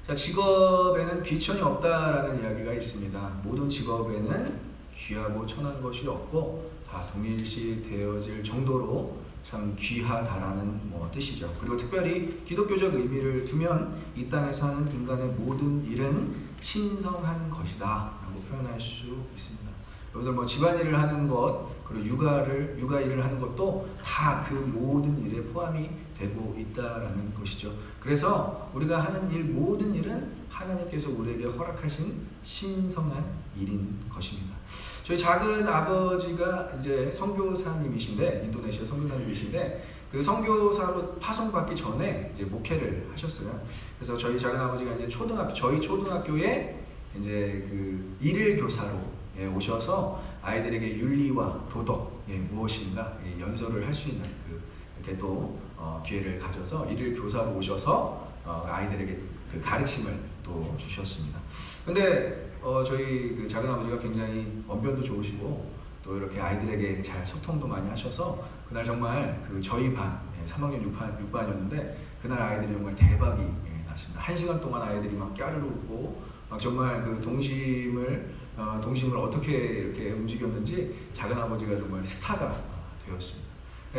자, 직업에는 귀천이 없다라는 이야기가 있습니다. 모든 직업에는 귀하고 천한 것이 없고 다 동일시 되어질 정도로 참 귀하다라는 뜻이죠. 그리고 특별히 기독교적 의미를 두면 이 땅에서 하는 인간의 모든 일은 신성한 것이다 라고 표현할 수 있습니다. 여러분들 집안일을 하는 것, 그리고 육아 일을 하는 것도 다 그 모든 일에 포함이 되고 있다라는 것이죠. 그래서 우리가 하는 일, 모든 일은 하나님께서 우리에게 허락하신 신성한 일인 것입니다. 저희 작은 아버지가 이제 선교사님이신데, 인도네시아 선교사님이신데, 그 선교사로 파송받기 전에 이제 목회를 하셨어요. 그래서 저희 작은 아버지가 이제 저희 초등학교에 이제 그 일일 교사로 오셔서 아이들에게 윤리와 도덕 무엇인가 연설을 할 수 있는 이렇게 또 기회를 가져서 일일 교사로 오셔서 아이들에게 그 가르침을 또 주셨습니다. 근데 저희 그 작은 아버지가 굉장히 언변도 좋으시고 또 이렇게 아이들에게 잘 소통도 많이 하셔서 그날 정말 그 저희 반 3학년 6반이었는데 그날 아이들이 정말 대박이 났습니다. 1시간 동안 아이들이 막 까르르 웃고 막 정말 그 동심을 어떻게 이렇게 움직였는지 작은 아버지가 정말 스타가 되었습니다.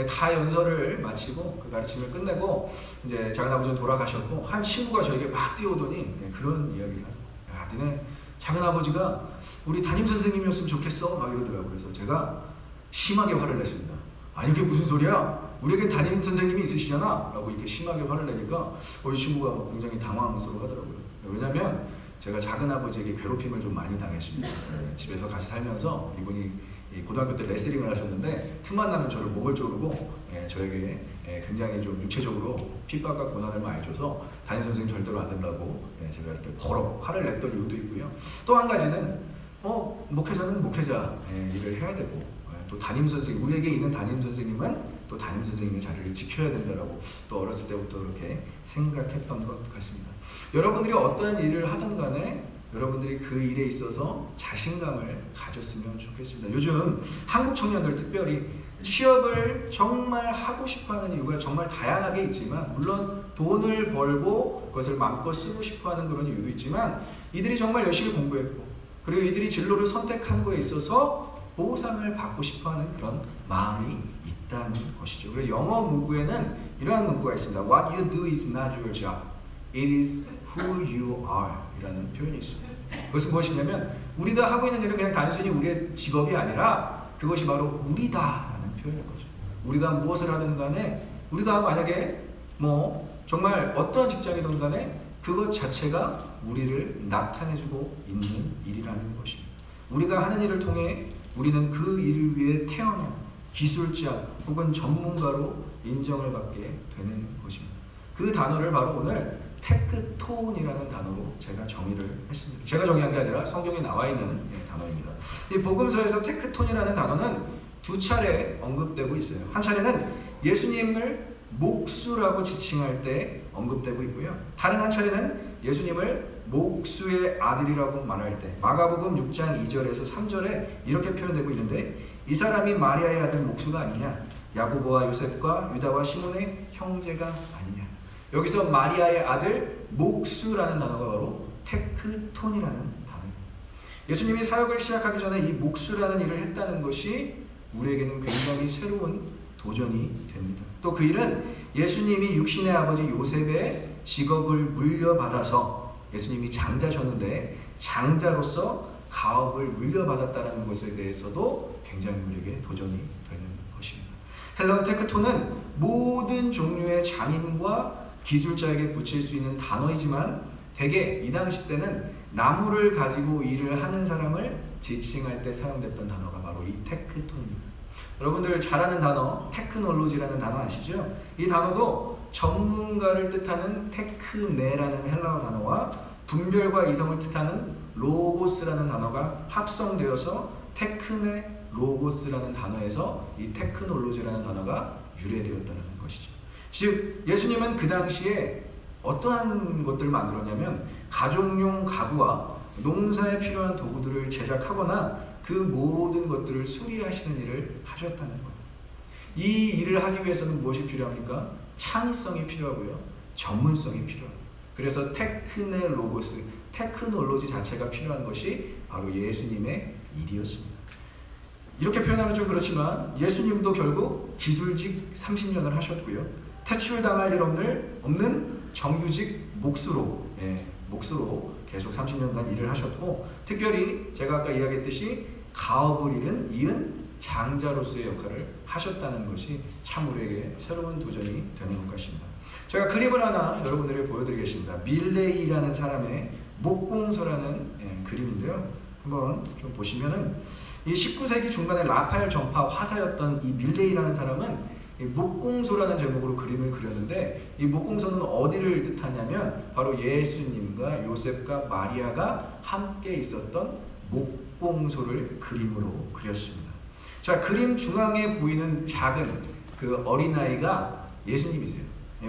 다 연설을 마치고 그 가르침을 끝내고 이제 작은 아버지는 돌아가셨고 한 친구가 저에게 막 뛰어오더니 그런 이야기를 하고, 야, 니네 작은 아버지가 우리 담임 선생님이었으면 좋겠어 막 이러더라고요. 그래서 제가 심하게 화를 냈습니다. 아니 그게 무슨 소리야? 우리에게 담임 선생님이 있으시잖아 라고 이렇게 심하게 화를 내니까 이 친구가 굉장히 당황스러워 하더라고요. 왜냐면 제가 작은 아버지에게 괴롭힘을 좀 많이 당했습니다. 집에서 같이 살면서 이분이 고등학교 때 레슬링을 하셨는데 틈만 나면 저를 목을 조르고 저에게 굉장히 좀 육체적으로 핍박과 고난을 많이 줘서 담임 선생님 절대로 안 된다고 제가 이렇게 버럭 화를 냈던 이유도 있고요. 또 한 가지는 목회자는 목회자 일을 해야 되고 또 담임 선생님, 우리에게 있는 담임 선생님은 또 담임 선생님의 자리를 지켜야 된다라고 또 어렸을 때부터 그렇게 생각했던 것 같습니다. 여러분들이 어떠한 일을 하든 간에 여러분들이 그 일에 있어서 자신감을 가졌으면 좋겠습니다. 요즘 한국 청년들 특별히 취업을 정말 하고 싶어하는 이유가 정말 다양하게 있지만 물론 돈을 벌고 그것을 마음껏 쓰고 싶어하는 그런 이유도 있지만 이들이 정말 열심히 공부했고 그리고 이들이 진로를 선택한 거에 있어서 보상을 받고 싶어하는 그런 마음이 있다는 것이죠. 그래서 영어 문구에는 이러한 문구가 있습니다. What you do is not your job. It is who you are 이라는 표현이 있습니다. 그것은 무엇이냐면 우리가 하고 있는 일은 그냥 단순히 우리의 직업이 아니라 그것이 바로 우리다라는 표현인 거죠. 우리가 무엇을 하든 간에 우리가 만약에 정말 어떤 직장이든 간에 그것 자체가 우리를 나타내주고 있는 일이라는 것입니다. 우리가 하는 일을 통해 우리는 그 일을 위해 태어난 기술자 혹은 전문가로 인정을 받게 되는 것입니다. 그 단어를 바로 오늘 테크톤이라는 단어로 제가 정의를 했습니다. 제가 정의한 게 아니라 성경에 나와 있는 단어입니다. 이 복음서에서 테크톤이라는 단어는 두 차례 언급되고 있어요. 한 차례는 예수님을 목수라고 지칭할 때 언급되고 있고요. 다른 한 차례는 예수님을 목수의 아들이라고 말할 때 마가복음 6장 2절에서 3절에 이렇게 표현되고 있는데 이 사람이 마리아의 아들 목수가 아니냐? 야고보와 요셉과 유다와 시몬의 형제가 아니냐? 여기서 마리아의 아들 목수라는 단어가 바로 테크톤이라는 단어입니다. 예수님이 사역을 시작하기 전에 이 목수라는 일을 했다는 것이 우리에게는 굉장히 새로운 도전이 됩니다. 또 그 일은 예수님이 육신의 아버지 요셉의 직업을 물려받아서 예수님이 장자셨는데 장자로서 가업을 물려받았다는 것에 대해서도 굉장히 우리에게 도전이 되는 것입니다. 헬라어 테크톤은 모든 종류의 장인과 기술자에게 붙일 수 있는 단어이지만 대개 이 당시 때는 나무를 가지고 일을 하는 사람을 지칭할 때 사용됐던 단어가 바로 이 테크톤입니다. 여러분들 잘 아는 단어 테크놀로지라는 단어 아시죠? 이 단어도 전문가를 뜻하는 테크네라는 헬라어 단어와 분별과 이성을 뜻하는 로고스라는 단어가 합성되어서 테크네 로고스라는 단어에서 이 테크놀로지라는 단어가 유래되었다는 것이죠. 즉 예수님은 그 당시에 어떠한 것들을 만들었냐면 가족용 가구와 농사에 필요한 도구들을 제작하거나 그 모든 것들을 수리하시는 일을 하셨다는 거예요. 이 일을 하기 위해서는 무엇이 필요합니까? 창의성이 필요하고요. 전문성이 필요합니다. 그래서 테크네로고스, 테크놀로지 자체가 필요한 것이 바로 예수님의 일이었습니다. 이렇게 표현하면 좀 그렇지만 예수님도 결국 기술직 30년을 하셨고요. 퇴출당할 일 없는 정규직 몫으로 계속 30년간 일을 하셨고, 특별히 제가 아까 이야기했듯이 가업을 이은 장자로서의 역할을 하셨다는 것이 참 우리에게 새로운 도전이 되는 것 같습니다. 제가 그림을 하나 여러분들에게 보여드리겠습니다. 밀레이라는 사람의 목공소라는 그림인데요. 한번 좀 보시면은 이 19세기 중반에 라파엘 전파 화사였던 이 밀레이라는 사람은 이 목공소라는 제목으로 그림을 그렸는데, 이 목공소는 어디를 뜻하냐면 바로 예수님과 요셉과 마리아가 함께 있었던 목공소를 그림으로 그렸습니다. 자, 그림 중앙에 보이는 작은 그 어린아이가 예수님이세요.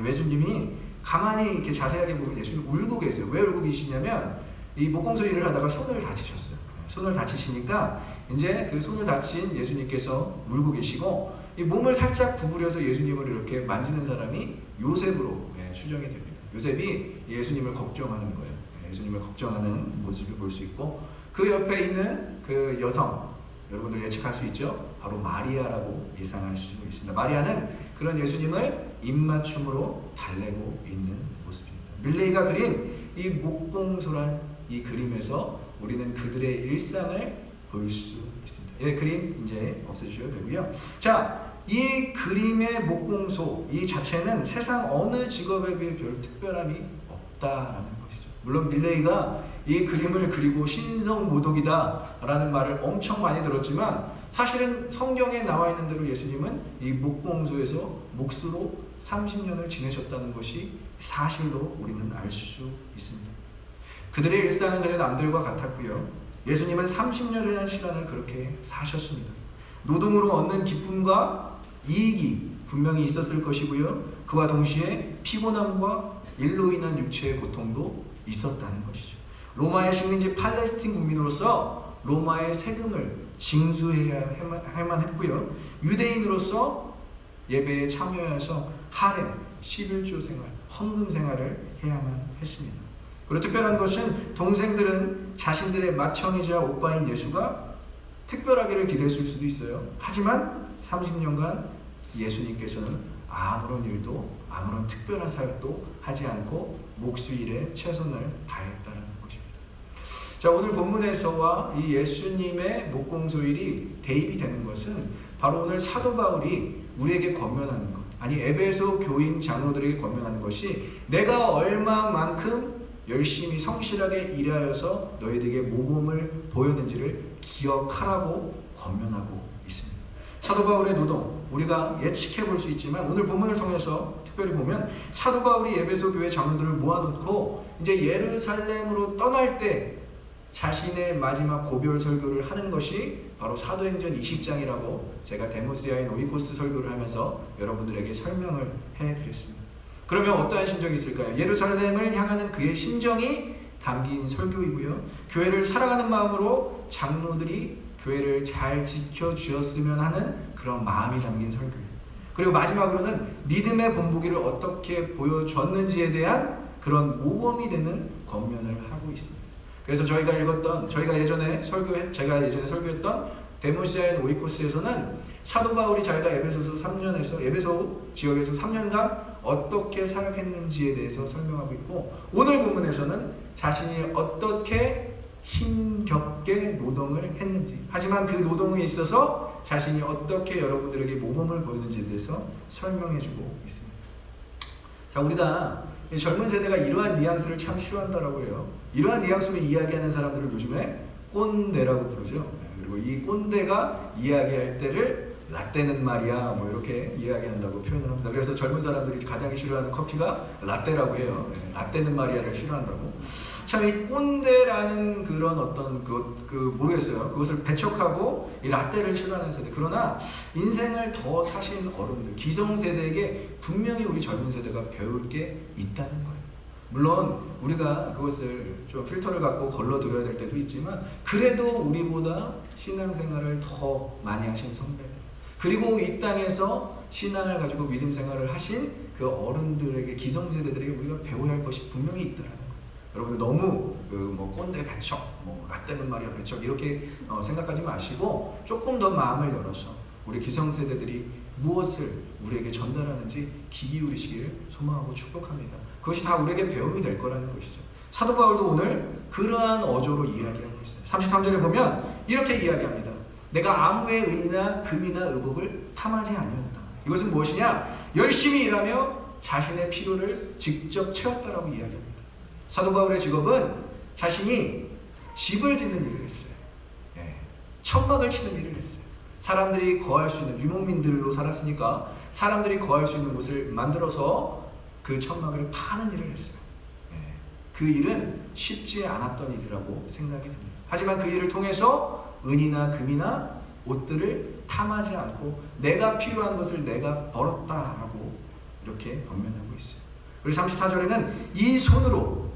예수님이 가만히 이렇게 자세하게 보면 예수님 울고 계세요. 왜 울고 계시냐면 이 목공소 일을 하다가 손을 다치셨어요. 손을 다치시니까 이제 그 손을 다친 예수님께서 울고 계시고, 이 몸을 살짝 구부려서 예수님을 이렇게 만지는 사람이 요셉으로 추정이 됩니다. 요셉이 예수님을 걱정하는 거예요. 예수님을 걱정하는 모습을 볼 수 있고, 그 옆에 있는 그 여성, 여러분들 예측할 수 있죠? 바로 마리아라고 예상할 수 있습니다. 마리아는 그런 예수님을 입맞춤으로 달래고 있는 모습입니다. 밀레이가 그린 이 목공소란 이 그림에서 우리는 그들의 일상을 볼 수 있습니다. 이 그림 이제 없애주셔도 되고요. 자, 이 그림의 목공소 이 자체는 세상 어느 직업에 비해 별 특별함이 없다라는 것이죠. 물론 밀레이가 이 그림을 그리고 신성모독이다 라는 말을 엄청 많이 들었지만, 사실은 성경에 나와 있는 대로 예수님은 이 목공소에서 몫으로 30년을 지내셨다는 것이 사실로 우리는 알 수 있습니다. 그들의 일상은 그냥 남들과 같았고요. 예수님은 30년이라는 시간을 그렇게 사셨습니다. 노동으로 얻는 기쁨과 이익이 분명히 있었을 것이고요. 그와 동시에 피곤함과 일로 인한 육체의 고통도 있었다는 것이죠. 로마의 식민지 팔레스틴 국민으로서 로마의 세금을 징수해야 할만 했고요. 유대인으로서 예배에 참여해서 하렘, 11조 생활, 헌금 생활을 해야만 했습니다. 그리고 특별한 것은 동생들은 자신들의 맏형이자 오빠인 예수가 특별하기를 기대했을 수도 있어요. 하지만 30년간 예수님께서는 아무런 일도 아무런 특별한 사역도 하지 않고 목수일에 최선을 다했다는 것입니다. 자, 오늘 본문에서와 이 예수님의 목공소일이 대입이 되는 것은 바로 오늘 사도 바울이 우리에게 권면하는 것, 아니 에베소 교인 장로들에게 권면하는 것이 내가 얼마만큼 열심히 성실하게 일하여서 너희들에게 모범을 보였는지를 기억하라고 권면하고 있습니다. 사도 바울의 노동, 우리가 예측해 볼 수 있지만 오늘 본문을 통해서 특별히 보면 사도 바울이 에베소 교회 장로들을 모아놓고 이제 예루살렘으로 떠날 때 자신의 마지막 고별 설교를 하는 것이 바로 사도행전 20장이라고 제가 데모스야인 오이코스 설교를 하면서 여러분들에게 설명을 해드렸습니다. 그러면 어떠한 심정이 있을까요? 예루살렘을 향하는 그의 심정이 담긴 설교이고요. 교회를 사랑하는 마음으로 장로들이 교회를 잘 지켜주었으면 하는 그런 마음이 담긴 설교예요. 그리고 마지막으로는 믿음의 본보기를 어떻게 보여줬는지에 대한 그런 모범이 되는 권면을 하고 있습니다. 그래서 제가 예전에 설교했던 데모시아인 오이코스에서는 사도 바울이 자기가 에베소 지역에서 3년간 어떻게 사역했는지에 대해서 설명하고 있고, 오늘 본문에서는 자신이 어떻게 힘겹게 노동을 했는지, 하지만 그 노동에 있어서 자신이 어떻게 여러분들에게 모범을 보였는지에 대해서 설명해주고 있습니다. 자, 우리가 젊은 세대가 이러한 뉘앙스를 참 싫어한다라고 해요. 이러한 뉘앙스를 이야기하는 사람들을 요즘에 꼰대라고 부르죠. 그리고 이 꼰대가 이야기할 때를 라떼는 말이야 뭐 이렇게 이야기한다고 표현을 합니다. 그래서 젊은 사람들이 가장 싫어하는 커피가 라떼라고 해요. 라떼는 말이야를 싫어한다고. 참 이 꼰대라는 그런 어떤 모르겠어요. 그것을 배척하고 이 라떼를 싫어하는 세대. 그러나 인생을 더 사신 어른들, 기성세대에게 분명히 우리 젊은 세대가 배울 게 있다는 거예요. 물론 우리가 그것을 좀 필터를 갖고 걸러들어야 될 때도 있지만, 그래도 우리보다 신앙생활을 더 많이 하신 선배들, 그리고 이 땅에서 신앙을 가지고 믿음 생활을 하신 그 어른들에게, 기성세대들에게 우리가 배워야 할 것이 분명히 있다라는 거예요. 여러분 너무 뭐 꼰대 배척, 뭐 라떼는 말이야 배척 이렇게 생각하지 마시고 조금 더 마음을 열어서 우리 기성세대들이 무엇을 우리에게 전달하는지 귀 기울이시기를 소망하고 축복합니다. 그것이 다 우리에게 배움이 될 거라는 것이죠. 사도 바울도 오늘 그러한 어조로 이야기하고 있어요. 33절에 보면 이렇게 이야기합니다. 내가 아무의 의나 금이나 의복을 탐하지 아니었다. 이것은 무엇이냐? 열심히 일하며 자신의 필요를 직접 채웠다라고 이야기합니다. 사도 바울의 직업은 자신이 집을 짓는 일을 했어요. 천막을 치는 일을 했어요. 사람들이 거할 수 있는, 유목민들로 살았으니까 사람들이 거할 수 있는 곳을 만들어서 그 천막을 파는 일을 했어요. 그 일은 쉽지 않았던 일이라고 생각이 됩니다. 하지만 그 일을 통해서 은이나 금이나 옷들을 탐하지 않고 내가 필요한 것을 내가 벌었다라고 이렇게 권면하고 있어요. 그리고 34절에는 이 손으로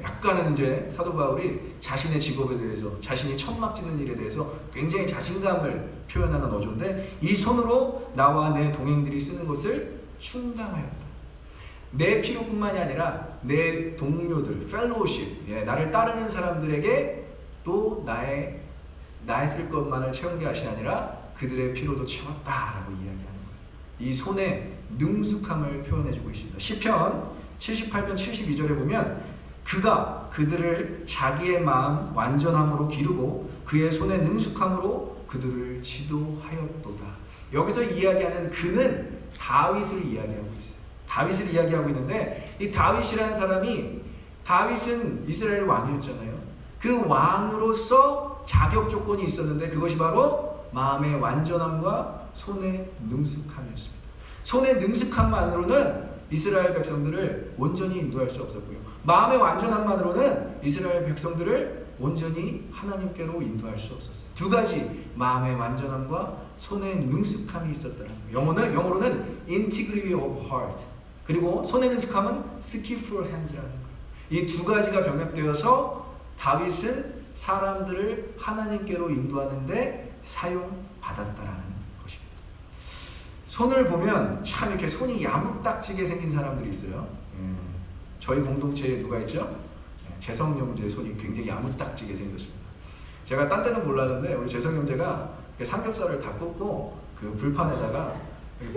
약간은 이제 사도 바울이 자신의 직업에 대해서, 자신이 천막 짓는 일에 대해서 굉장히 자신감을 표현하는 어조인데, 이 손으로 나와 내 동행들이 쓰는 것을 충당하였다. 내 필요뿐만이 아니라 내 동료들, 펠로우십, 나를 따르는 사람들에게 또 나의 쓸 것만을 채운 게 아니라 그들의 필요도 채웠다라고 이야기하는 거예요. 이 손의 능숙함을 표현해주고 있습니다. 시편 78편 72절에 보면 그가 그들을 자기의 마음 완전함으로 기르고 그의 손의 능숙함으로 그들을 지도하였도다. 여기서 이야기하는 그는 다윗을 이야기하고 있어요. 다윗을 이야기하고 있는데, 이 다윗이라는 사람이, 다윗은 이스라엘 왕이었잖아요. 그 왕으로서 자격 조건이 있었는데 그것이 바로 마음의 완전함과 손의 능숙함이었습니다. 손의 능숙함만으로는 이스라엘 백성들을 온전히 인도할 수 없었고요. 마음의 완전함만으로는 이스라엘 백성들을 온전히 하나님께로 인도할 수 없었어요. 두 가지, 마음의 완전함과 손의 능숙함이 있었다는 거예요. 영어로는 integrity of heart, 그리고 손의 능숙함은 skillful hands라는 거예요. 이 두 가지가 병합되어서 다윗은 사람들을 하나님께로 인도하는데 사용받았다라는 것입니다. 손을 보면 참 이렇게 손이 야무딱지게 생긴 사람들이 있어요. 저희 공동체에 누가 있죠? 재성 형제 손이 굉장히 야무딱지게 생겼습니다. 제가 딴 때는 몰랐는데 우리 재성 형제가 삼겹살을 다 굽고 그 불판에다가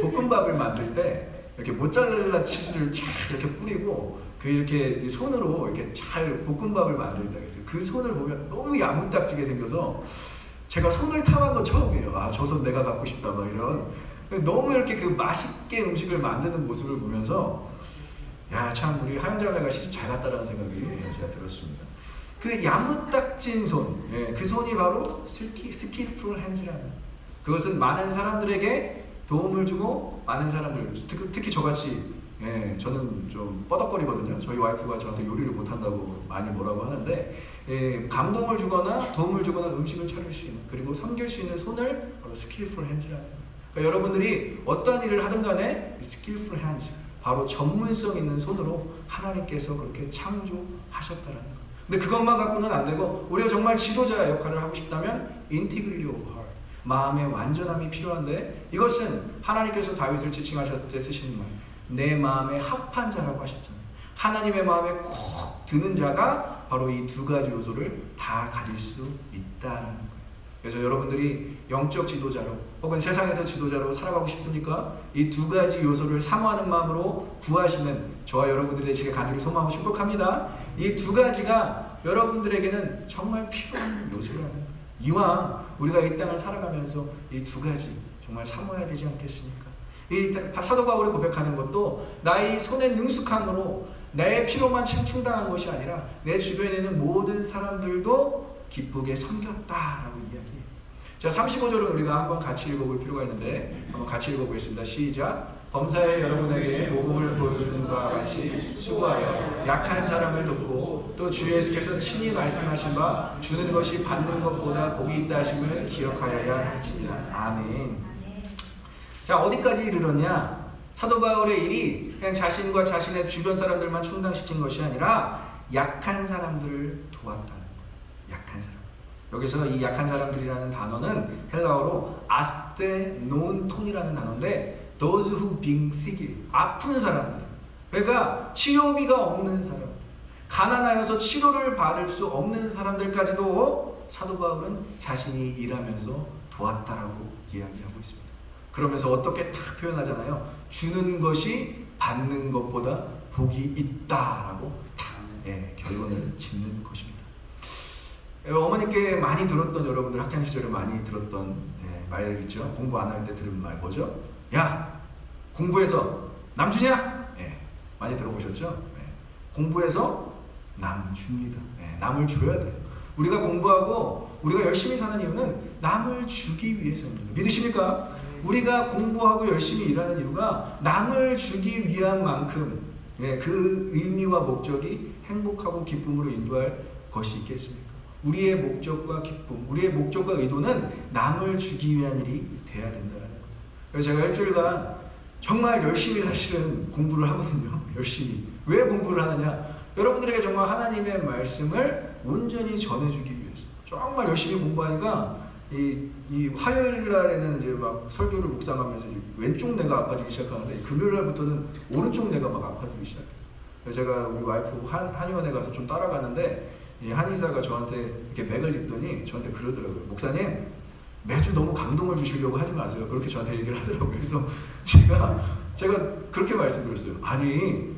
볶음밥을 만들 때 이렇게 모짜렐라 치즈를 잘 이렇게 뿌리고 그 이렇게 손으로 이렇게 잘 볶음밥을 만들다 그랬어요. 그 손을 보면 너무 야무딱지게 생겨서 제가 손을 탐한 건 처음이에요. 아, 저 손 내가 갖고 싶다 막 이런. 너무 이렇게 그 맛있게 음식을 만드는 모습을 보면서 야, 참 우리 하영자매가 시집 잘 갔다라는 생각이 제가 들었습니다. 그 야무딱진 손, 그 손이 바로 skillful hands라는, 그것은 많은 사람들에게 도움을 주고 많은 사람들, 특히 저같이, 저는 좀 뻐덕거리거든요. 저희 와이프가 저한테 요리를 못한다고 많이 뭐라고 하는데, 감동을 주거나 도움을 주거나 음식을 차릴 수 있는, 그리고 섬길 수 있는 손을 바로 skillful hands라는 거예요. 그러니까 여러분들이 어떠한 일을 하든 간에 skillful hands, 바로 전문성 있는 손으로 하나님께서 그렇게 창조하셨다라는 거예요. 근데 그것만 갖고는 안 되고, 우리가 정말 지도자 역할을 하고 싶다면 integrity of heart, 마음의 완전함이 필요한데, 이것은 하나님께서 다윗을 지칭하셨을 때 쓰시는 말, 내 마음에 합한 자라고 하셨잖아요. 하나님의 마음에 꼭 드는 자가 바로 이 두 가지 요소를 다 가질 수 있다는 거예요. 그래서 여러분들이 영적 지도자로 혹은 세상에서 지도자로 살아가고 싶습니까? 이 두 가지 요소를 사모하는 마음으로 구하시는 저와 여러분들의 되시길 간절히 소망하고 축복합니다. 이 두 가지가 여러분들에게는 정말 필요한 요소라는 거예요. 이왕 우리가 이 땅을 살아가면서 이 두 가지 정말 사모해야 되지 않겠습니까? 이 사도 바울이 고백하는 것도 나의 손의 능숙함으로 내 필요만 충당한 것이 아니라 내 주변에 있는 모든 사람들도 기쁘게 섬겼다라고 이야기해요. 자, 35절은 우리가 한번 같이 읽어볼 필요가 있는데 한번 같이 읽어보겠습니다. 시작. 범사에 여러분에게 복음을 보여주는 바와 같이 수고하여 약한 사람을 돕고 또 주 예수께서 친히 말씀하신 바 주는 것이 받는 것보다 복이 있다 하심을 기억하여야 할지니라. 아멘. 자, 어디까지 이르렀냐? 사도 바울의 일이 그냥 자신과 자신의 주변 사람들만 충당시킨 것이 아니라 약한 사람들을 도왔다는 거예요. 약한 사람. 여기서 이 약한 사람들이라는 단어는 헬라어로 아스테논톤이라는 단어인데, those who being sick, 아픈 사람들. 그러니까 치료비가 없는 사람들, 가난하여서 치료를 받을 수 없는 사람들까지도 사도 바울은 자신이 일하면서 도왔다라고 이야기하고 있습니다. 그러면서 어떻게 딱 표현하잖아요. 주는 것이 받는 것보다 복이 있다라고 딱 결론을 짓는 것입니다. 어머니께 많이 들었던, 여러분들 학창 시절에 많이 들었던 말 있죠. 공부 안 할 때 들은 말 뭐죠? 야, 공부해서 남 주냐? 많이 들어보셨죠? 공부해서 남 줍니다. 남을 줘야 돼요. 우리가 공부하고 우리가 열심히 사는 이유는 남을 주기 위해서입니다. 믿으십니까? 우리가 공부하고 열심히 일하는 이유가 남을 주기 위한 만큼 그 의미와 목적이 행복하고 기쁨으로 인도할 것이 있겠습니까? 우리의 목적과 기쁨, 우리의 목적과 의도는 남을 주기 위한 일이 돼야 된다는 거예요. 그래서 제가 일주일간 정말 열심히 사실은 공부를 하거든요. 열심히. 왜 공부를 하느냐? 여러분들에게 정말 하나님의 말씀을 온전히 전해주기 위해서. 정말 열심히 공부하니까 이 화요일 날에는 이제 막 설교를 묵상하면서 왼쪽 뇌가 아파지기 시작하는데 금요일 날부터는 오른쪽 뇌가 막 아파지기 시작해요. 그래서 제가 우리 와이프 한의원에 가서 좀 따라가는데 이 한의사가 저한테 이렇게 맥을 짚더니 저한테 그러더라고요. 목사님, 매주 너무 감동을 주시려고 하지 마세요. 그렇게 저한테 얘기를 하더라고요. 그래서 제가 그렇게 말씀드렸어요. 아니,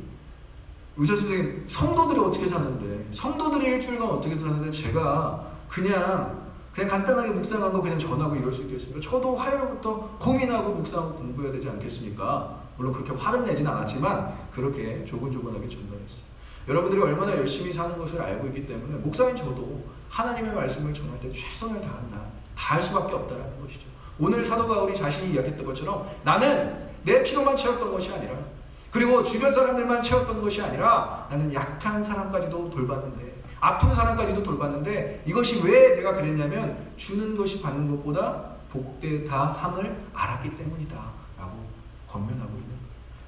의사 선생님, 성도들이 어떻게 사는데, 성도들이 일주일간 어떻게 사는데 제가 그냥 간단하게 묵상한 거 그냥 전하고 이럴 수 있겠습니까? 저도 화요일부터 고민하고 묵상하고 공부해야 되지 않겠습니까? 물론 그렇게 화를 내진 않았지만 그렇게 조근조근하게 전달했어요. 여러분들이 얼마나 열심히 사는 것을 알고 있기 때문에 목사인 저도 하나님의 말씀을 전할 때 최선을 다한다. 다할 수밖에 없다는 것이죠. 오늘 사도 바울이 자신이 이야기했던 것처럼 나는 내 필요만 채웠던 것이 아니라, 그리고 주변 사람들만 채웠던 것이 아니라 나는 약한 사람까지도 돌봤는데, 아픈 사람까지도 돌봤는데, 이것이 왜 내가 그랬냐면 주는 것이 받는 것보다 복되다함을 알았기 때문이다 라고 권면하고 있는 거예요.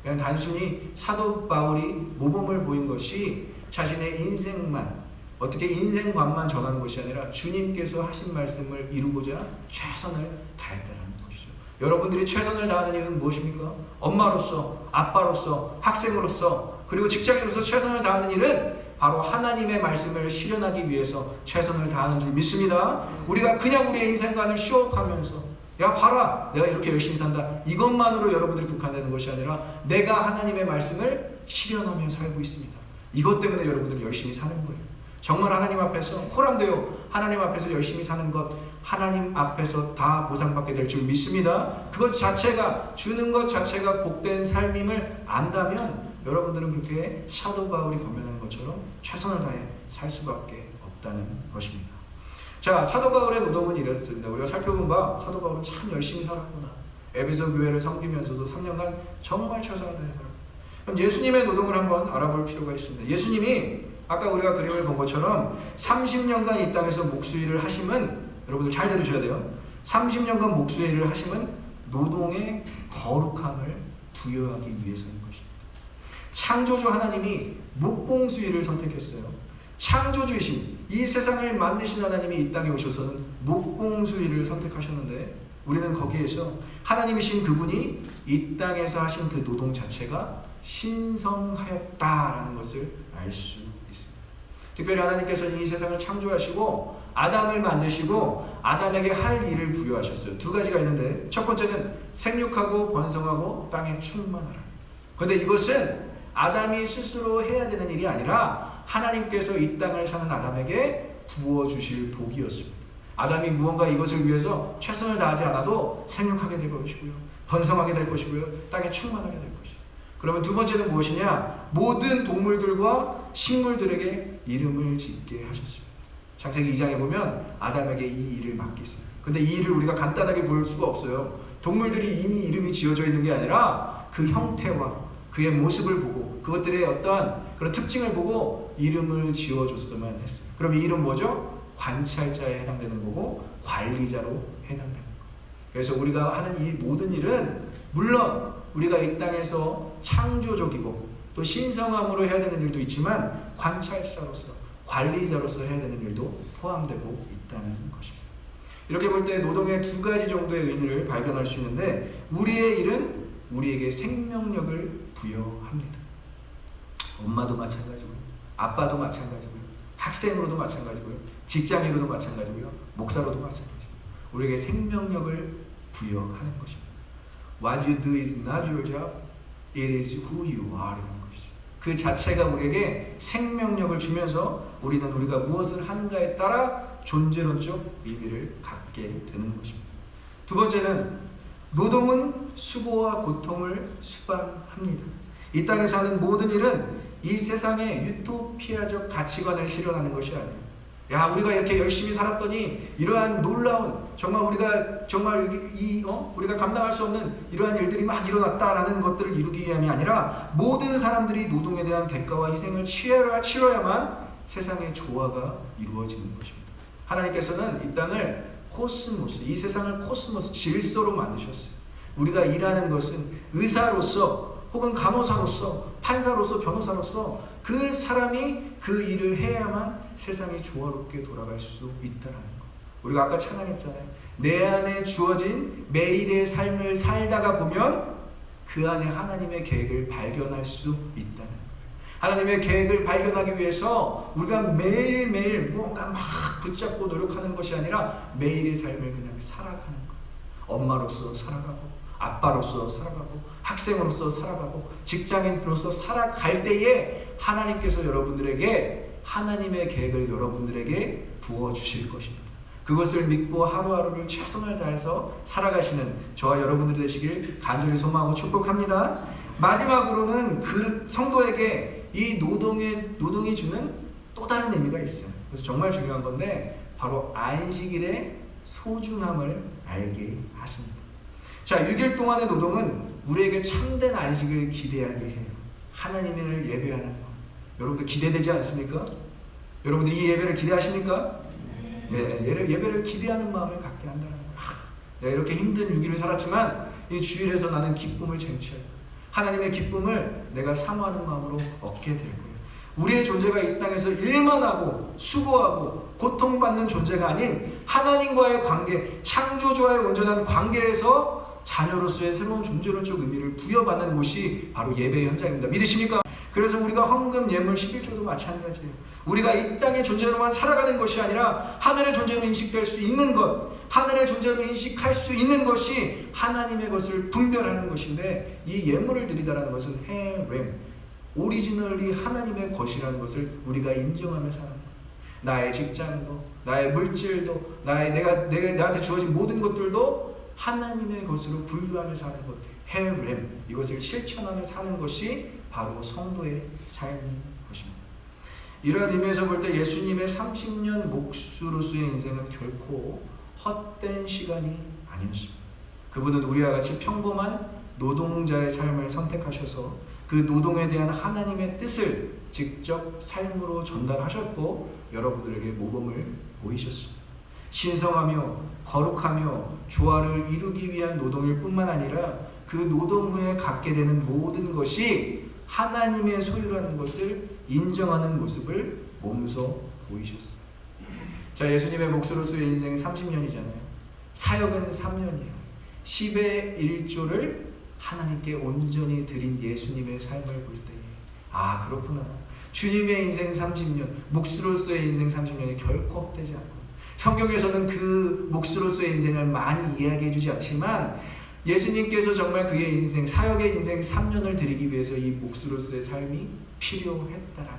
그냥 단순히 사도 바울이 모범을 보인 것이 자신의 인생만, 어떻게 인생관만 전하는 것이 아니라 주님께서 하신 말씀을 이루고자 최선을 다했다는 것이죠. 여러분들이 최선을 다하는 이유는 무엇입니까? 엄마로서, 아빠로서, 학생으로서, 그리고 직장인으로서 최선을 다하는 일은 바로 하나님의 말씀을 실현하기 위해서 최선을 다하는 줄 믿습니다. 우리가 그냥 우리의 인생관을 쇼업하면서 야 봐라 내가 이렇게 열심히 산다, 이것만으로 여러분들이 국한되는 것이 아니라 내가 하나님의 말씀을 실현하며 살고 있습니다. 이것 때문에 여러분들이 열심히 사는 거예요. 정말 하나님 앞에서 호람되어 하나님 앞에서 열심히 사는 것, 하나님 앞에서 다 보상받게 될 줄 믿습니다. 그것 자체가, 주는 것 자체가 복된 삶임을 안다면 여러분들은 그렇게 사도 바울이 권면하는 것처럼 최선을 다해 살 수밖에 없다는 것입니다. 자, 사도 바울의 노동은 이랬습니다. 우리가 살펴본 바 사도 바울은 참 열심히 살았구나. 에베소 교회를 섬기면서도 3년간 정말 최선을 다했더라고요. 그럼 예수님의 노동을 한번 알아볼 필요가 있습니다. 예수님이 아까 우리가 그림을 본 것처럼 30년간 이 땅에서 목수일을 하심은, 여러분들 잘 들으셔야 돼요. 30년간 목수일을 하심은 노동의 거룩함을 부여하기 위해서인 것입니다. 창조주 하나님이 목공수일을 선택했어요. 창조주이신 이 세상을 만드신 하나님이 이 땅에 오셔서는 목공수일을 선택하셨는데 우리는 거기에서 하나님이신 그분이 이 땅에서 하신 그 노동 자체가 신성하였다라는 것을 알 수 있습니다. 특별히 하나님께서는 이 세상을 창조하시고 아담을 만드시고 아담에게 할 일을 부여하셨어요. 두 가지가 있는데 첫 번째는 생육하고 번성하고 땅에 충만하라. 그런데 이것은 아담이 스스로 해야 되는 일이 아니라 하나님께서 이 땅을 사는 아담에게 부어주실 복이었습니다. 아담이 무언가 이것을 위해서 최선을 다하지 않아도 생육하게 될 것이고요, 번성하게 될 것이고요, 땅에 충만하게 될 것이고요. 그러면 두 번째는 무엇이냐? 모든 동물들과 식물들에게 이름을 짓게 하셨습니다. 창세기 2장에 보면 아담에게 이 일을 맡겼어요. 근데 이 일을 우리가 간단하게 볼 수가 없어요. 동물들이 이미 이름이 지어져 있는 게 아니라 그 형태와 그의 모습을 보고 그것들의 어떠한 그런 특징을 보고 이름을 지어줬으면 했어요. 그럼 이 이름 뭐죠? 관찰자에 해당되는 거고 관리자로 해당되는 거예요. 그래서 우리가 하는 이 모든 일은 물론 우리가 이 땅에서 창조적이고 또 신성함으로 해야 되는 일도 있지만 관찰자로서, 관리자로서 해야 되는 일도 포함되고 있다는 것입니다. 이렇게 볼 때 노동의 두 가지 정도의 의미를 발견할 수 있는데 우리의 일은 우리에게 생명력을 부여합니다. 엄마도 마찬가지고요, 아빠도 마찬가지고요, 학생으로도 마찬가지고요, 직장인으로도 마찬가지고요, 목사로도 마찬가지고요. 우리에게 생명력을 부여하는 것입니다. What you do is not your job, it is who you are 라는 것이죠. 그 자체가 우리에게 생명력을 주면서 우리는 우리가 무엇을 하는가에 따라 존재론적 의미를 갖게 되는 것입니다. 두 번째는 노동은 수고와 고통을 수반합니다. 이 땅에서 하는 모든 일은 이 세상의 유토피아적 가치관을 실현하는 것이 아니에요. 야, 우리가 이렇게 열심히 살았더니 이러한 놀라운, 정말 우리가 우리가 감당할 수 없는 이러한 일들이 막 일어났다라는 것들을 이루기 위함이 아니라 모든 사람들이 노동에 대한 대가와 희생을 치러야만 세상의 조화가 이루어지는 것입니다. 하나님께서는 이 땅을 코스모스, 이 세상을 코스모스, 질서로 만드셨어요. 우리가 일하는 것은 의사로서 혹은 간호사로서, 판사로서, 변호사로서 그 사람이 그 일을 해야만 세상이 조화롭게 돌아갈 수 있다는 것. 우리가 아까 찬양했잖아요. 내 안에 주어진 매일의 삶을 살다가 보면 그 안에 하나님의 계획을 발견할 수 있다는 것. 하나님의 계획을 발견하기 위해서 우리가 매일매일 무언가 막 붙잡고 노력하는 것이 아니라 매일의 삶을 그냥 살아가는 것. 엄마로서 살아가고, 아빠로서 살아가고, 학생으로서 살아가고, 직장인으로서 살아갈 때에 하나님께서 여러분들에게 하나님의 계획을 여러분들에게 부어주실 것입니다. 그것을 믿고 하루하루를 최선을 다해서 살아가시는 저와 여러분들이 되시길 간절히 소망하고 축복합니다. 마지막으로는 그 성도에게 이 노동이 주는 또 다른 의미가 있어요. 그래서 정말 중요한 건데 바로 안식일의 소중함을 알게 하십니다. 자, 6일 동안의 노동은 우리에게 참된 안식을 기대하게 해요. 하나님을 예배하는 것. 여러분들 기대되지 않습니까? 여러분들이 이 예배를 기대하십니까? 네, 예배를 기대하는 마음을 갖게 한다는 거예요. 내가 이렇게 힘든 6일을 살았지만 이 주일에서 나는 기쁨을 쟁취해요. 하나님의 기쁨을 내가 사모하는 마음으로 얻게 될 거예요. 우리의 존재가 이 땅에서 일만 하고 수고하고 고통받는 존재가 아닌 하나님과의 관계, 창조주와의 온전한 관계에서 자녀로서의 새로운 존재론적 의미를 부여받는 곳이 바로 예배의 현장입니다. 믿으십니까? 그래서 우리가 헌금, 예물, 11조도 마찬가지예요. 우리가 이 땅의 존재로만 살아가는 것이 아니라 하늘의 존재로 인식될 수 있는 것, 하늘의 존재로 인식할 수 있는 것이 하나님의 것을 분별하는 것인데, 이 예물을 드리다라는 것은 헤렘, 오리지널리 하나님의 것이라는 것을 우리가 인정하며 사는 거예요. 나의 직장도, 나의 물질도, 나한테 주어진 모든 것들도 하나님의 것으로 분류하며 사는 것, 헤렘, 이것을 실천하며 사는 것이 바로 성도의 삶인 것입니다. 이러한 의미에서 볼 때 예수님의 30년 목수로서의 인생은 결코 헛된 시간이 아니었습니다. 그분은 우리와 같이 평범한 노동자의 삶을 선택하셔서 그 노동에 대한 하나님의 뜻을 직접 삶으로 전달하셨고 여러분들에게 모범을 보이셨습니다. 신성하며 거룩하며 조화를 이루기 위한 노동일 뿐만 아니라 그 노동 후에 갖게 되는 모든 것이 하나님의 소유라는 것을 인정하는 모습을 몸소 보이셨어요. 자, 예수님의 목수로서의 인생 30년이잖아요. 사역은 3년이에요. 10의 1조를 하나님께 온전히 드린 예수님의 삶을 볼 때에 아, 그렇구나. 주님의 인생 30년, 목수로서의 인생 30년이 결코 헛되지 않고, 성경에서는 그 목수로서의 인생을 많이 이야기해 주지 않지만 예수님께서 정말 그의 인생, 사역의 인생 3년을 드리기 위해서 이 목수로서의 삶이 필요했다라는 거예요.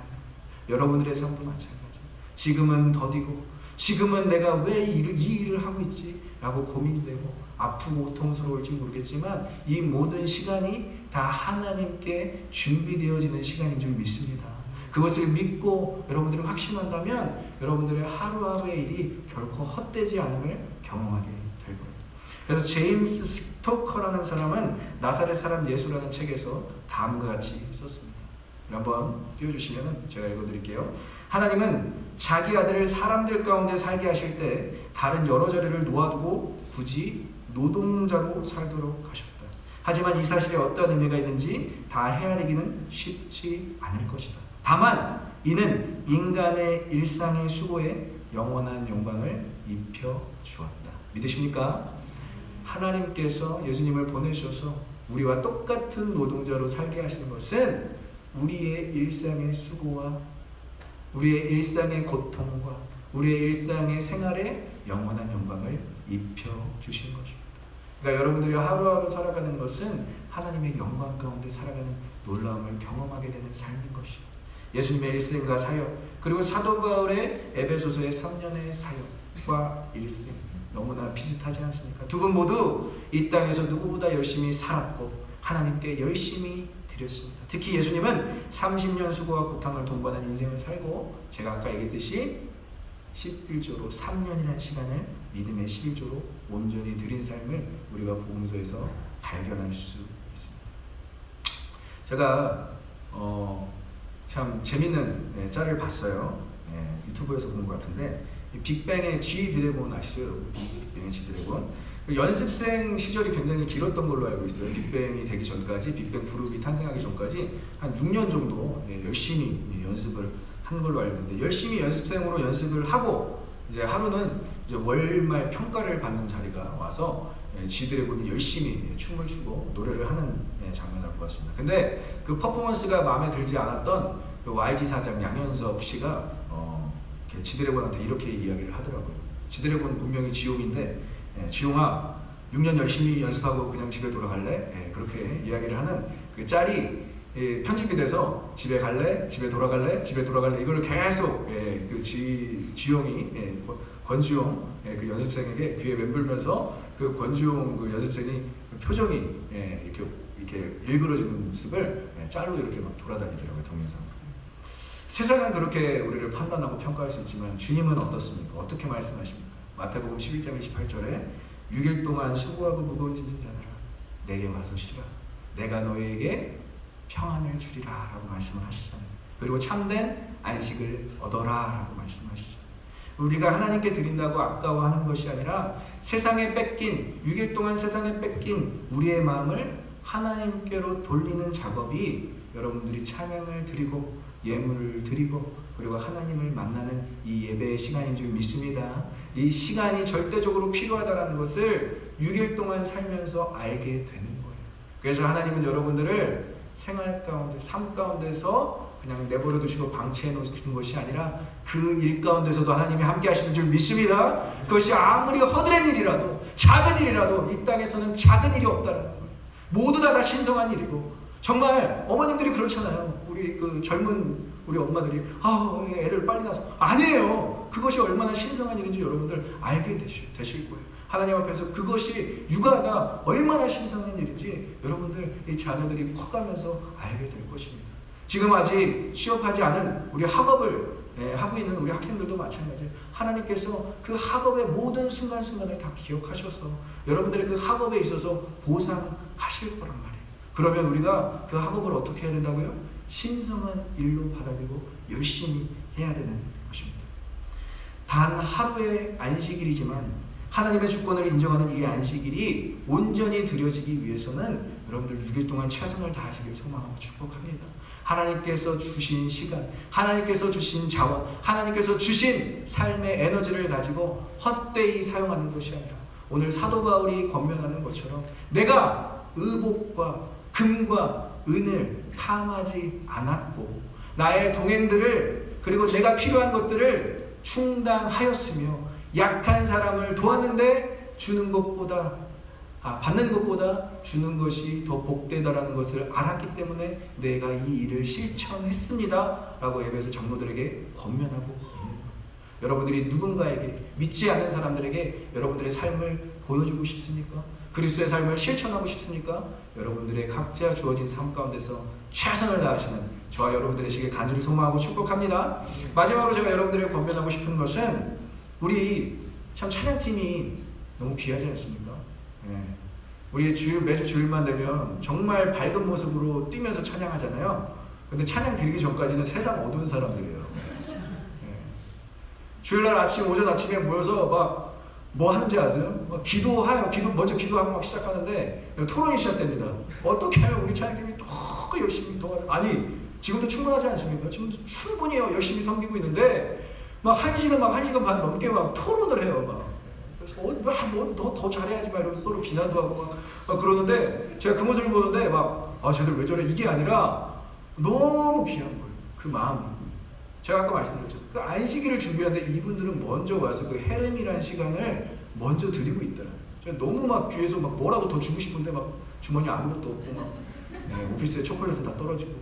여러분들의 삶도 마찬가지. 지금은 더디고, 지금은 내가 왜 이 일을 하고 있지? 라고 고민되고 아프고 고통스러울지 모르겠지만 이 모든 시간이 다 하나님께 준비되어지는 시간인 줄 믿습니다. 그것을 믿고 여러분들이 확신한다면 여러분들의 하루하루의 일이 결코 헛되지 않음을 경험하게 될 거예요. 그래서 제임스 스토커라는 사람은 나사렛 사람 예수라는 책에서 다음과 같이 썼습니다. 한번 띄워주시면 제가 읽어드릴게요. 하나님은 자기 아들을 사람들 가운데 살게 하실 때 다른 여러 자리를 놓아두고 굳이 노동자로 살도록 하셨다. 하지만 이 사실에 어떤 의미가 있는지 다 헤아리기는 쉽지 않을 것이다. 다만 이는 인간의 일상의 수고에 영원한 영광을 입혀 주었다. 믿으십니까? 하나님께서 예수님을 보내셔서 우리와 똑같은 노동자로 살게 하시는 것은 우리의 일상의 수고와 우리의 일상의 고통과 우리의 일상의 생활에 영원한 영광을 입혀주신 것입니다. 그러니까 여러분들이 하루하루 살아가는 것은 하나님의 영광 가운데 살아가는 놀라움을 경험하게 되는 삶인 것이에요. 예수님의 일생과 사역, 그리고 사도 바울의 에베소서의 3년의 사역과 일생, 너무나 비슷하지 않습니까? 두 분 모두 이 땅에서 누구보다 열심히 살았고 하나님께 열심히 드렸습니다. 특히 예수님은 30년 수고와 고통을 동반한 인생을 살고, 제가 아까 얘기했듯이 11조로 3년이라는 시간을 믿음의 11조로 온전히 드린 삶을 우리가 복음서에서 발견할 수 있습니다. 제가 참 재밌는 짤을 봤어요. 유튜브에서 본 것 같은데, 빅뱅의 G 드래곤 아시죠? 빅뱅의 G 드래곤. 연습생 시절이 굉장히 길었던 걸로 알고 있어요. 빅뱅이 되기 전까지, 빅뱅 그룹이 탄생하기 전까지 한 6년 정도 열심히 연습을 한 걸로 알고 있는데, 열심히 연습생으로 연습을 하고 이제 하루는 이제 월말 평가를 받는 자리가 와서 G 드래곤이 열심히 춤을 추고 노래를 하는 장면을 보았습니다. 근데 그 퍼포먼스가 마음에 들지 않았던 그 YG 사장 양현석 씨가 G 드래곤한테 이렇게 이야기를 하더라고요. G 드래곤 분명히 지용인데, 지용아 6년 열심히 연습하고 그냥 집에 돌아갈래? 그렇게 이야기를 하는 그 짤이 편집이 돼서 집에 갈래? 집에 돌아갈래? 집에 돌아갈래? 이걸 계속 그 지용이 권지용 그 연습생에게 귀에 맴불면서 그 권지용 그 연습생이 표정이 이렇게 일그러지는 모습을 짤로 이렇게 막 돌아다니더라고요, 동영상. 세상은 그렇게 우리를 판단하고 평가할 수 있지만 주님은 어떻습니까? 어떻게 말씀하십니까? 마태복음 11장 28절에 6일 동안 수고하고 무거운 짐진 자들아 내게 와서 쉬라. 내가 너희에게 평안을 주리라 라고 말씀을 하시잖아요. 그리고 참된 안식을 얻어라 라고 말씀하시죠. 우리가 하나님께 드린다고 아까워하는 것이 아니라 세상에 뺏긴, 6일 동안 세상에 뺏긴 우리의 마음을 하나님께로 돌리는 작업이 여러분들이 찬양을 드리고 예물을 드리고 그리고 하나님을 만나는 이 예배의 시간인 줄 믿습니다. 이 시간이 절대적으로 필요하다는 것을 6일 동안 살면서 알게 되는 거예요. 그래서 하나님은 여러분들을 생활 가운데, 삶 가운데서 그냥 내버려 두시고 방치해 놓으시는 것이 아니라 그 일 가운데서도 하나님이 함께 하시는 줄 믿습니다. 그것이 아무리 허드렛 일이라도, 작은 일이라도 이 땅에서는 작은 일이 없다는 거예요. 모두 다 신성한 일이고, 정말 어머님들이 그렇잖아요. 우리 그 젊은 우리 엄마들이 애를 빨리 낳아서, 아니에요. 그것이 얼마나 신성한 일인지 여러분들 알게 되실 거예요. 하나님 앞에서 그것이, 육아가 얼마나 신성한 일인지 여러분들 이 자녀들이 커가면서 알게 될 것입니다. 지금 아직 취업하지 않은 우리 학업을 하고 있는 우리 학생들도 마찬가지예요. 하나님께서 그 학업의 모든 순간순간을 다 기억하셔서 여러분들의 그 학업에 있어서 보상하실 거란 말이에요. 그러면 우리가 그 학업을 어떻게 해야 된다고요? 신성한 일로 받아들이고 열심히 해야 되는 것입니다. 단 하루의 안식일이지만 하나님의 주권을 인정하는 이 안식일이 온전히 드려지기 위해서는 여러분들 6일 동안 최선을 다하시길 소망하고 축복합니다. 하나님께서 주신 시간, 하나님께서 주신 자원, 하나님께서 주신 삶의 에너지를 가지고 헛되이 사용하는 것이 아니라 오늘 사도 바울이 권면하는 것처럼 내가 의복과 금과 은을 탐하지 않았고 나의 동행들을, 그리고 내가 필요한 것들을 충당하였으며 약한 사람을 도왔는데 받는 것보다 주는 것이 더 복되다라는 것을 알았기 때문에 내가 이 일을 실천했습니다 라고 에베소 장로들에게 권면하고 있는 거예요. 여러분들이 누군가에게, 믿지 않는 사람들에게 여러분들의 삶을 보여주고 싶습니까? 그리스도의 삶을 실천하고 싶습니까? 여러분들의 각자 주어진 삶 가운데서 최선을 다하시는 저와 여러분들의 시기에 간절히 소망하고 축복합니다. 마지막으로 제가 여러분들에게 권면하고 싶은 것은, 우리 참 찬양팀이 너무 귀하지 않습니까? 우리 매주 주일만 되면 정말 밝은 모습으로 뛰면서 찬양하잖아요. 근데 찬양 드리기 전까지는 세상 어두운 사람들이에요. 주일날 오전 아침에 모여서 막 뭐 하는지 아세요? 막 먼저 기도하고 막 시작하는데 토론이 시작됩니다. 어떻게 하면 우리 찬양팀이 더 열심히 아니 지금도 충분하지 않습니까? 지금 충분히 열심히 섬기고 있는데 막 한 시간 반 넘게 막 토론을 해요. 막 그래서 너 더 잘해야지 막 이러면서 서로 비난도 하고 막 그러는데 제가 그 모습을 보는데 쟤들 왜 저래 이게 아니라 너무 귀한 거예요. 그 마음. 제가 아까 말씀드렸죠. 그 안식일을 준비하는데 이분들은 먼저 와서 그 헤렘이라는 시간을 먼저 드리고 있더라고요. 제가 너무 막 귀에서 막 뭐라도 더 주고 싶은데 막 주머니 아무것도 없고 막 오피스에 초콜릿은 다 떨어지고.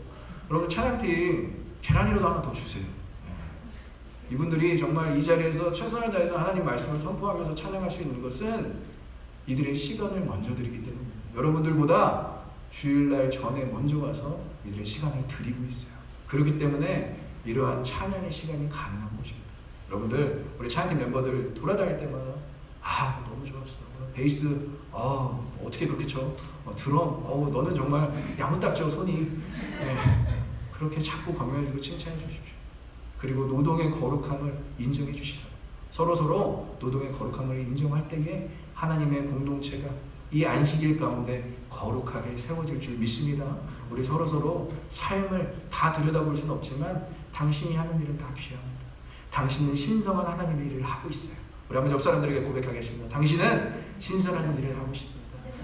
여러분 찬양팀 계란이라도 하나 더 주세요. 이분들이 정말 이 자리에서 최선을 다해서 하나님 말씀을 선포하면서 찬양할 수 있는 것은 이들의 시간을 먼저 드리기 때문입니다. 여러분들보다 주일날 전에 먼저 와서 이들의 시간을 드리고 있어요. 그렇기 때문에 이러한 찬양의 시간이 가능한 것입니다. 여러분들 우리 찬양팀 멤버들 돌아다닐 때마다 너무 좋았어. 베이스 어떻게 그렇게 쳐? 드럼 너는 정말 야무딱져 손이. 그렇게 자꾸 격려해주고 칭찬해 주십시오. 그리고 노동의 거룩함을 인정해 주시라고. 서로 노동의 거룩함을 인정할 때에 하나님의 공동체가 이 안식일 가운데 거룩하게 세워질 줄 믿습니다. 우리 서로 삶을 다 들여다볼 수는 없지만 당신이 하는 일은 다 귀합니다. 당신은 신성한 하나님의 일을 하고 있어요. 우리 한번 옆 사람들에게 고백하겠습니다. 당신은 신선한 일을 하고 있습니다.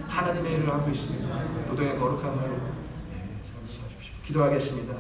하나님의 일을 하고 있습니다. 노동의 거룩함을 사용하십시오. 기도하겠습니다.